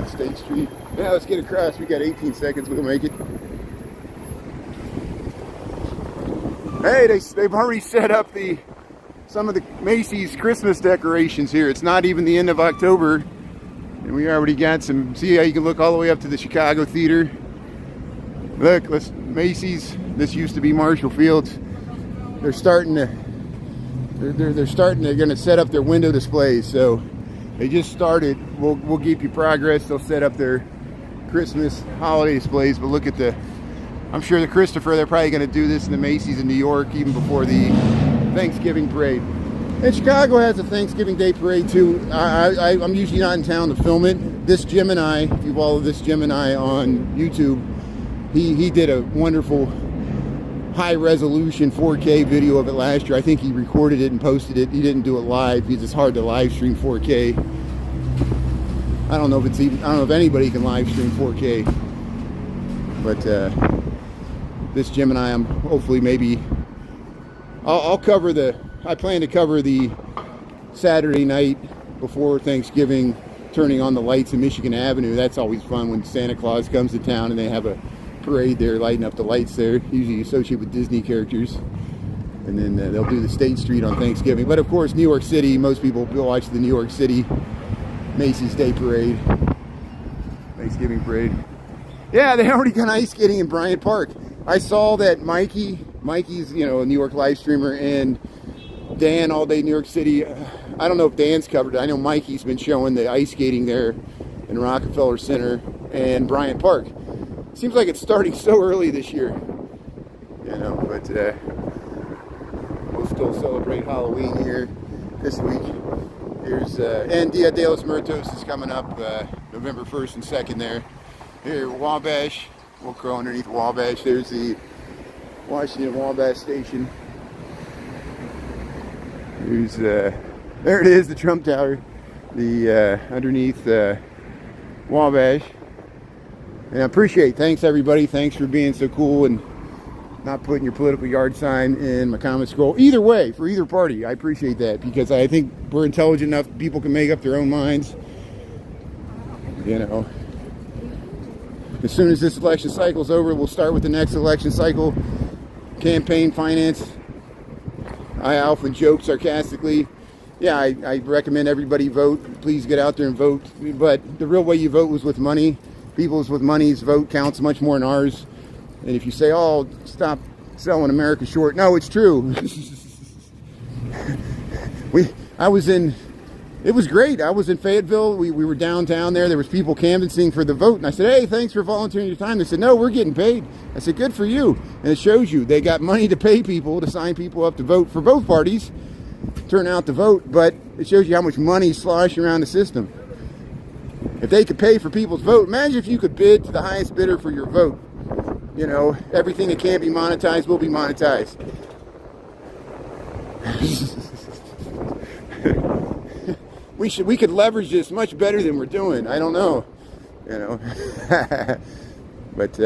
State Street. Yeah, let's get across. We got 18 seconds. We'll make it. Hey, they've already set up some of the Macy's Christmas decorations here. It's not even the end of October, and we already got some. See how you can look all the way up to the Chicago Theater. Look, Macy's. This used to be Marshall Fields. They're starting to. They're going to set up their window displays. So they just started. We'll keep you progress. They'll set up their Christmas holiday displays. But look at I'm sure the Christopher, they're probably going to do this in the Macy's in New York even before the Thanksgiving parade. And Chicago has a Thanksgiving Day parade too. I'm usually not in town to film it. This Gemini, if you follow this Gemini on YouTube, he did a wonderful high resolution 4K video of it last year. I think he recorded it and posted it. He didn't do it live because it's hard to live stream 4K. I don't know if anybody can live stream 4K. But this Gemini, I'm hopefully maybe I'll cover I plan to cover the Saturday night before Thanksgiving, turning on the lights in Michigan Avenue. That's always fun when Santa Claus comes to town and they have a parade there, lighting up the lights there, usually associated with Disney characters. And then they'll do the State Street on Thanksgiving. But of course, New York City, most people will watch the New York City Macy's Day Parade, Thanksgiving Parade. Yeah, they already got ice skating in Bryant Park. I saw that Mikey's, a New York live streamer, and Dan, All Day New York City. I don't know if Dan's covered it. I know Mikey's been showing the ice skating there in Rockefeller Center and Bryant Park. Seems like it's starting so early this year, but we'll still celebrate Halloween here this week. There's and Dia de los Muertos is coming up November 1st and 2nd there. Here, Wabash. We'll go underneath Wabash. There's the Washington Wabash Station. There's there it is, the Trump Tower. The underneath Wabash. And I appreciate. Thanks everybody. Thanks for being so cool and not putting your political yard sign in my comment scroll. Either way, for either party, I appreciate that because I think we're intelligent enough. People can make up their own minds. As soon as this election cycle is over, we'll start with the next election cycle. Campaign finance. I often joke sarcastically. Yeah, I recommend everybody vote. Please get out there and vote. But the real way you vote was with money. People's with money's vote counts much more than ours. And if you say, oh, stop selling America short. No, it's true. It was great. I was in Fayetteville. We were downtown there. There was people canvassing for the vote. And I said, hey, thanks for volunteering your time. They said, no, we're getting paid. I said, good for you. And it shows you they got money to pay people, to sign people up to vote for both parties, turn out to vote. But it shows you how much money is sloshing around the system. If they could pay for people's vote, imagine if you could bid to the highest bidder for your vote. Everything that can't be monetized will be monetized. We could leverage this much better than we're doing. I don't know, but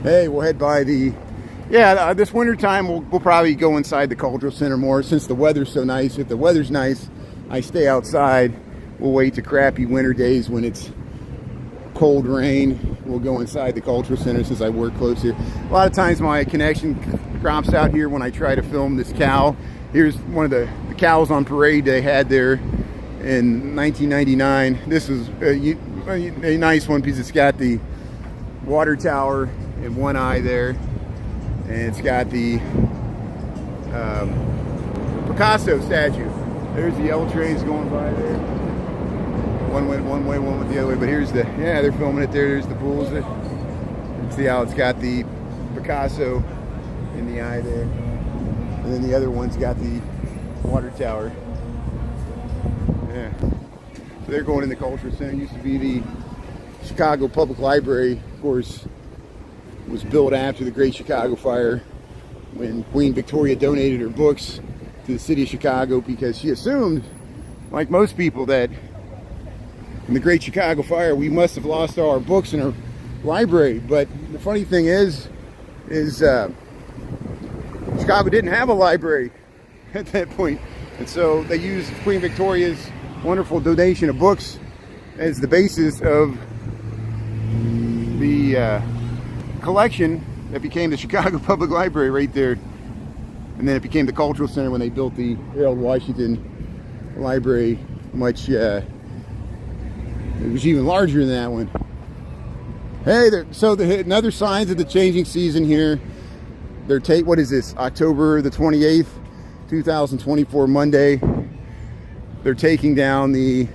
hey, we'll head by this winter time. We'll probably go inside the cultural center more since the weather's so nice. If the weather's nice, I stay outside. We'll wait to crappy winter days when it's cold rain. We'll go inside the cultural center since I work close here. A lot of times my connection drops out here when I try to film this cow. Here's one of the cows on parade they had there in 1999. This is a nice one because it's got the water tower in one eye there, and it's got the Picasso statue. There's the L trains going by there. One went one way, one went the other way. But here's they're filming it there. There's the pools. See how it's got the Picasso in the eye there. And then the other one's got the water tower. Yeah. So they're going in the cultural center. It used to be the Chicago Public Library, of course, was built after the Great Chicago Fire, when Queen Victoria donated her books to the city of Chicago because she assumed, like most people, that in the Great Chicago Fire we must have lost all our books in our library. But the funny thing is Chicago didn't have a library at that point, and so they used Queen Victoria's wonderful donation of books as the basis of the collection that became the Chicago Public Library right there. And then it became the Cultural Center when they built the Harold Washington Library, much it was even larger than that one. Hey, another signs of the changing season here. They're what is this, October the 28th, 2024, Monday. They're taking down the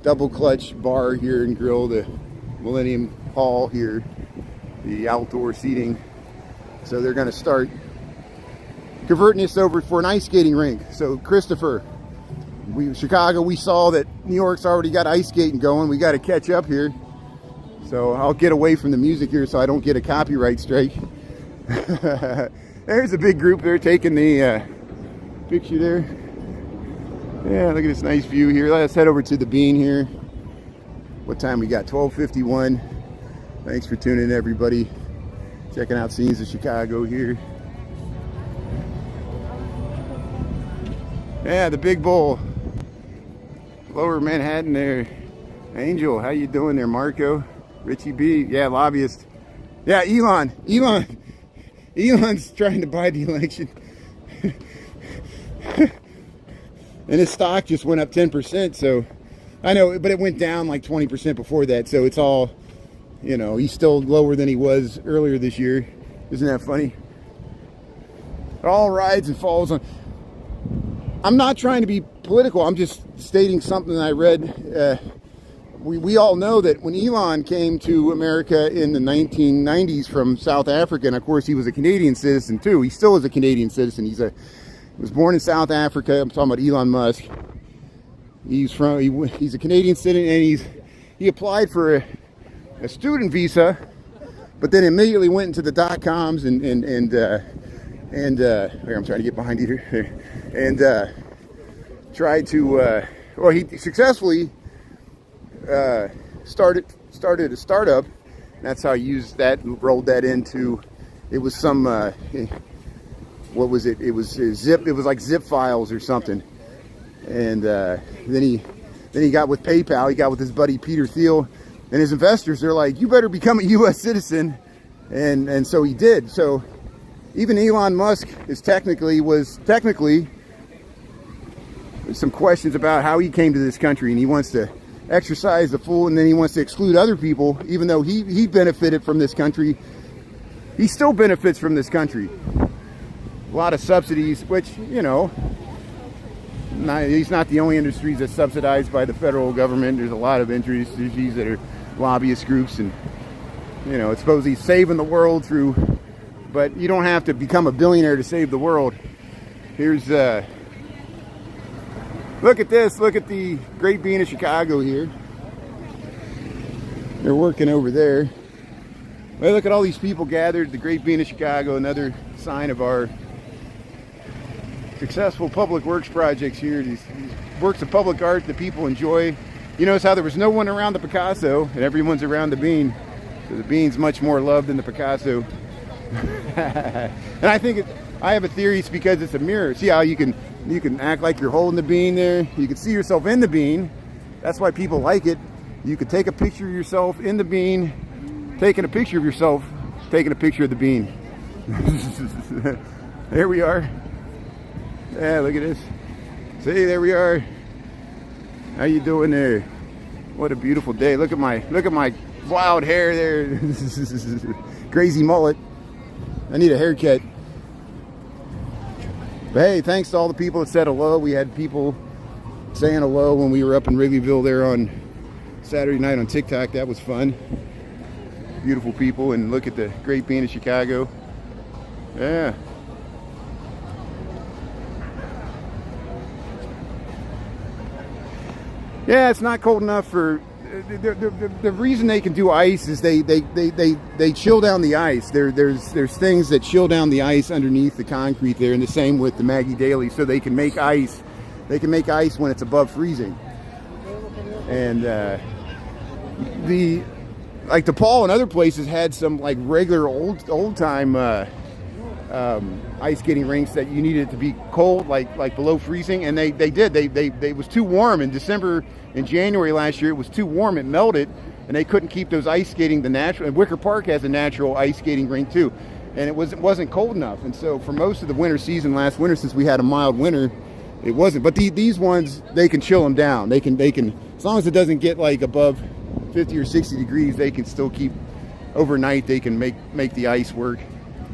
double clutch bar here and grill, the Millenium Hall here, the outdoor seating. So they're going to start converting this over for an ice skating rink. So Christopher, Chicago, we saw that New York's already got ice skating going. We got to catch up here. So I'll get away from the music here so I don't get a copyright strike. There's a big group there taking the picture there. Yeah, look at this nice view here. Let's head over to the Bean here. What time we got? 12:51. Thanks for tuning in, everybody. Checking out scenes of Chicago here. Yeah, the Big Bowl. Lower Manhattan there. Angel, how you doing there? Marco, Richie B. Yeah, lobbyist. Yeah, Elon's trying to buy the election. And his stock just went up 10%. So I know, but it went down like 20% before that. So it's all, you know, he's still lower than he was earlier this year. Isn't that funny? It all rides and falls on. I'm not trying to be political. I'm just stating something that I read. We all know that when Elon came to America in the 1990s from South Africa, and of course he was a Canadian citizen too. He still is a Canadian citizen. He was born in South Africa. I'm talking about Elon Musk. He's a Canadian citizen, and he applied for a student visa, but then immediately went into the .coms and here, I'm trying to get behind you here, and tried to well, he successfully started a startup. That's how he used that, rolled that into, it was some what was it? It was zip. It was like zip files or something. And then he got with PayPal. He got with his buddy Peter Thiel, and his investors. They're like, "You better become a U.S. citizen," and so he did. So even Elon Musk was technically there's some questions about how he came to this country, and he wants to exercise the full, and then he wants to exclude other people, even though he benefited from this country. He still benefits from this country. A lot of subsidies, which, you know, he's not the only industries that's subsidized by the federal government. There's a lot of industries that are lobbyist groups, and, you know, it's supposed he's saving the world through, but you don't have to become a billionaire to save the world. Here's look at this. Look at the Great Bean of Chicago here. They're working over there. Well, look at all these people gathered at the Great Bean of Chicago. Another sign of our successful public works projects here. These works of public art that people enjoy. You notice how there was no one around the Picasso, and everyone's around the Bean. So the Bean's much more loved than the Picasso. And I think I have a theory it's because it's a mirror. See how you can act like you're holding the Bean there. You can see yourself in the Bean. That's why people like it. You could take a picture of yourself in the Bean, taking a picture of yourself, taking a picture of the Bean. There we are. Yeah, look at this. See, there we are. How you doing there? What a beautiful day. Look at my wild hair there. Crazy mullet. I need a haircut. But hey, thanks to all the people that said hello. We had people saying hello when we were up in Wrigleyville there on Saturday night on TikTok. That was fun. Beautiful people, and look at the Great Bean of Chicago. Yeah. Yeah, it's not cold enough for the reason they can do ice is they chill down the ice. There's things that chill down the ice underneath the concrete there, and the same with the Maggie Daly, so they can make ice. They can make ice when it's above freezing. And like DePaul and other places had some like regular old time ice skating rinks that you needed it to be cold, like below freezing, and they was too warm in December and January last year. It was too warm, it melted, and they couldn't keep those ice skating the natural. And Wicker Park has a natural ice skating rink too, and it wasn't cold enough. And so for most of the winter season last winter, since we had a mild winter, it wasn't. But these ones, they can chill them down. They can as long as it doesn't get like above 50 or 60 degrees, they can still keep overnight. They can make the ice work.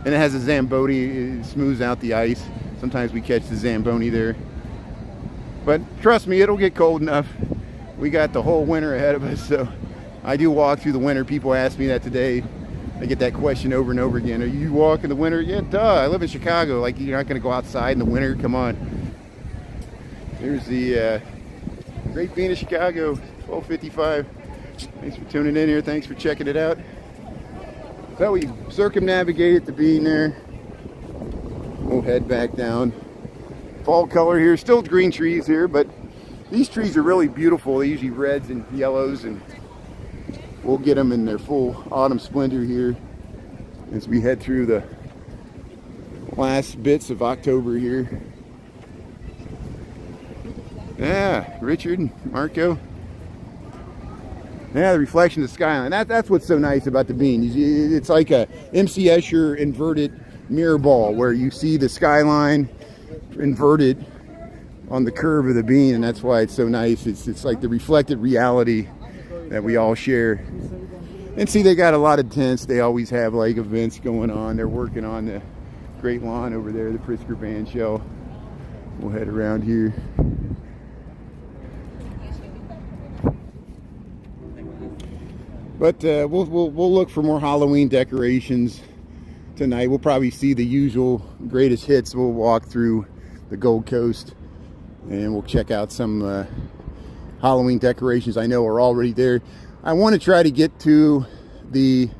And it has a Zamboni, it smooths out the ice. Sometimes we catch the Zamboni there. But trust me, it'll get cold enough. We got the whole winter ahead of us, so I do walk through the winter. People ask me that today. I get that question over and over again. Are you walking the winter? Yeah, duh. I live in Chicago. Like, you're not going to go outside in the winter? Come on. There's the Great Bean of Chicago, 12:55. Thanks for tuning in here. Thanks for checking it out. So we circumnavigated the bean there. We'll head back down. Fall color here, still green trees here, but these trees are really beautiful. They're usually reds and yellows, and we'll get them in their full autumn splendor here as we head through the last bits of October here. Yeah, Richard and Marco. Yeah, the reflection of the skyline. That's what's so nice about the bean. It's like a MC Escher inverted mirror ball where you see the skyline inverted on the curve of the bean, and that's why it's so nice. It's like the reflected reality that we all share. And see, they got a lot of tents. They always have like events going on. They're working on the Great Lawn over there, the Pritzker Band Shell. We'll head around here. But we'll look for more Halloween decorations tonight. We'll probably see the usual greatest hits. We'll walk through the Gold Coast and we'll check out some Halloween decorations I know are already there. I want to try to get to the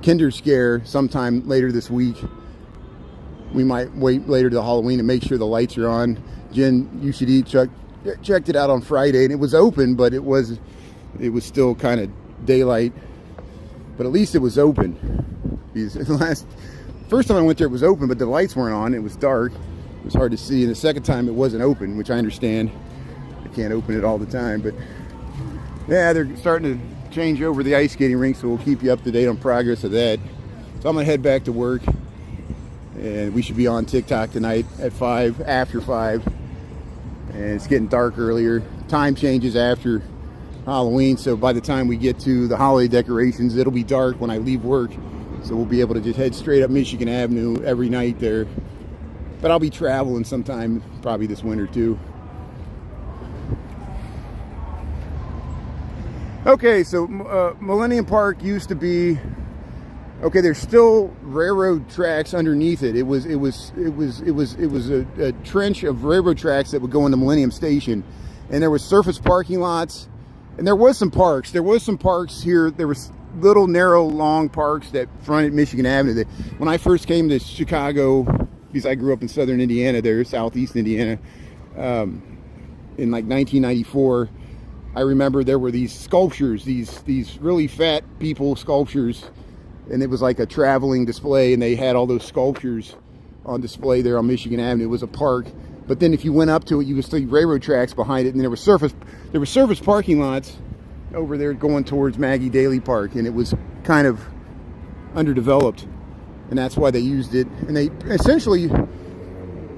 Kinder Scare sometime later this week. We might wait later to Halloween and make sure the lights are on. Jen, you should eat. Chuck checked it out on Friday, and it was open, but it was still kind of daylight. But at least it was open. First time I went there, it was open, but the lights weren't on. It was dark. It was hard to see. And the second time, it wasn't open, which I understand. I can't open it all the time, but yeah, they're starting to change over the ice skating rink, so we'll keep you up to date on progress of that. So I'm gonna head back to work, and we should be on TikTok tonight at 5, after 5. And it's getting dark earlier. Time changes after Halloween, so by the time we get to the holiday decorations, it'll be dark when I leave work. So we'll be able to just head straight up Michigan Avenue every night there. But I'll be traveling sometime, probably this winter too. Okay, so Millennium Park used to be. Okay, there's still railroad tracks underneath it. It was a trench of railroad tracks that would go into Millennium Station, and there was surface parking lots, and there was some parks. There was some parks here. There was little narrow, long parks that fronted Michigan Avenue. When I first came to Chicago, because I grew up in southern Indiana, there, southeast Indiana, in like 1994, I remember there were these sculptures, these really fat people sculptures. And it was like a traveling display, and they had all those sculptures on display there on Michigan Avenue. It was a park, but then if you went up to it, you could see railroad tracks behind it, and there were surface parking lots over there going towards Maggie Daly Park, and it was kind of underdeveloped, and that's why they used it. And they essentially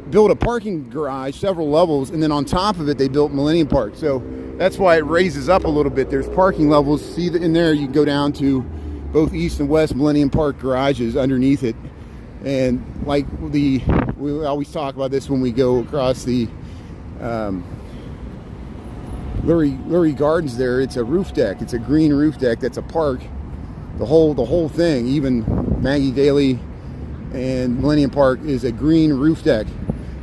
built a parking garage, several levels, and then on top of it, they built Millennium Park. So that's why it raises up a little bit. There's parking levels. See that in there, you can go down to both east and west Millennium Park garages underneath it. And like we always talk about this when we go across the Lurie Gardens there, it's a roof deck. It's a green roof deck that's a park. The whole thing, even Maggie Daly and Millennium Park, is a green roof deck.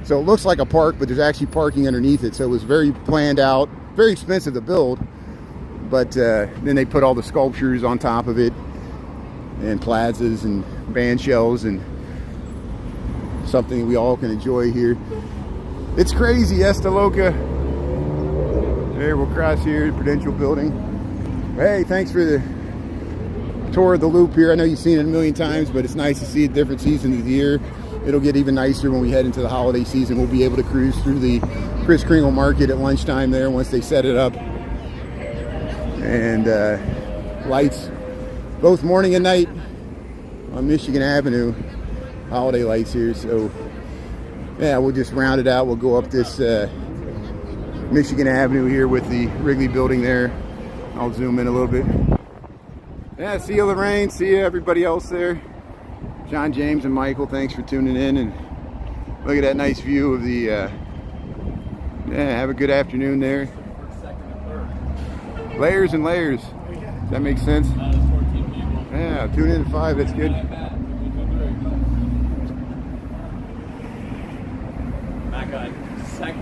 So it looks like a park, but there's actually parking underneath it. So it was very planned out, very expensive to build. But then they put all the sculptures on top of it, and plazas and band shells, and something we all can enjoy here. It's crazy, Estaloca. There, we'll cross here, the Prudential Building. Hey, thanks for the tour of the loop here. I know you've seen it a million times, but it's nice to see a different season of the year. It'll get even nicer when we head into the holiday season. We'll be able to cruise through the Kris Kringle Market at lunchtime there once they set it up. And lights both morning and night on Michigan Avenue. Holiday lights here. So yeah, we'll just round it out. We'll go up this Michigan Avenue here with the Wrigley building there. I'll zoom in a little bit. Yeah, see you, Lorraine. See you, everybody else there. John, James, and Michael, thanks for tuning in. And look at that nice view of the, yeah, have a good afternoon there. Layers and layers. Does that make sense? Yeah, tune in at 5, that's good. Back on second.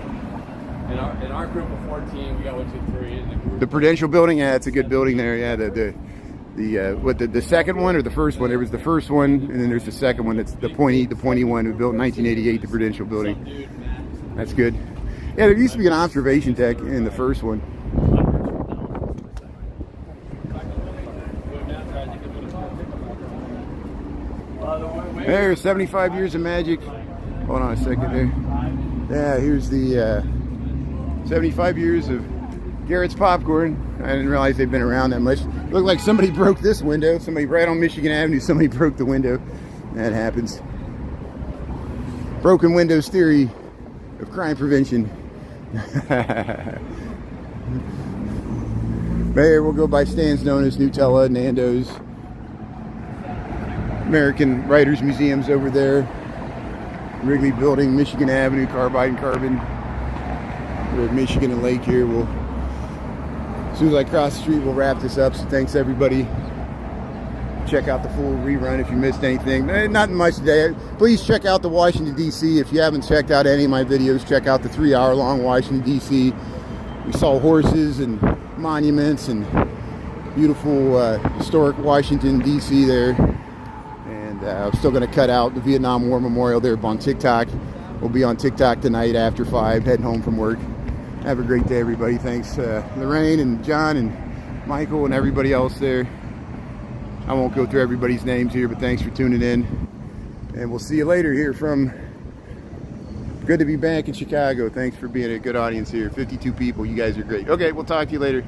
In our group of 14, we got 1, 2, 3. In the group. The Prudential Building, yeah, it's a good building there. Yeah, the second one or the first one? There was the first one, and then there's the second one. That's the pointy one, who built in 1988, the Prudential Building. That's good. Yeah, there used to be an observation deck in the first one. There's 75 years of magic. Hold on a second there. Yeah, here's the 75 years of Garrett's Popcorn. I didn't realize they've been around that much. Looked like somebody broke this window. Somebody right on Michigan Avenue, somebody broke the window. That happens. Broken windows theory of crime prevention. There, we'll go by stands known as Nutella, Nando's. American Writers Museum's over there. Wrigley Building, Michigan Avenue, Carbide and Carbon. We're at Michigan and Lake here. As soon as I cross the street, we'll wrap this up. So thanks, everybody. Check out the full rerun if you missed anything. Not much today. Please check out the Washington, D.C. If you haven't checked out any of my videos, check out the 3-hour-long Washington, D.C. We saw horses and monuments and beautiful historic Washington, D.C. there. I'm still going to cut out the Vietnam War Memorial there on TikTok. We'll be on TikTok tonight after 5, heading home from work. Have a great day, everybody. Thanks, Lorraine and John and Michael and everybody else there. I won't go through everybody's names here, but thanks for tuning in. And we'll see you later here from... Good to be back in Chicago. Thanks for being a good audience here. 52 people. You guys are great. Okay, we'll talk to you later.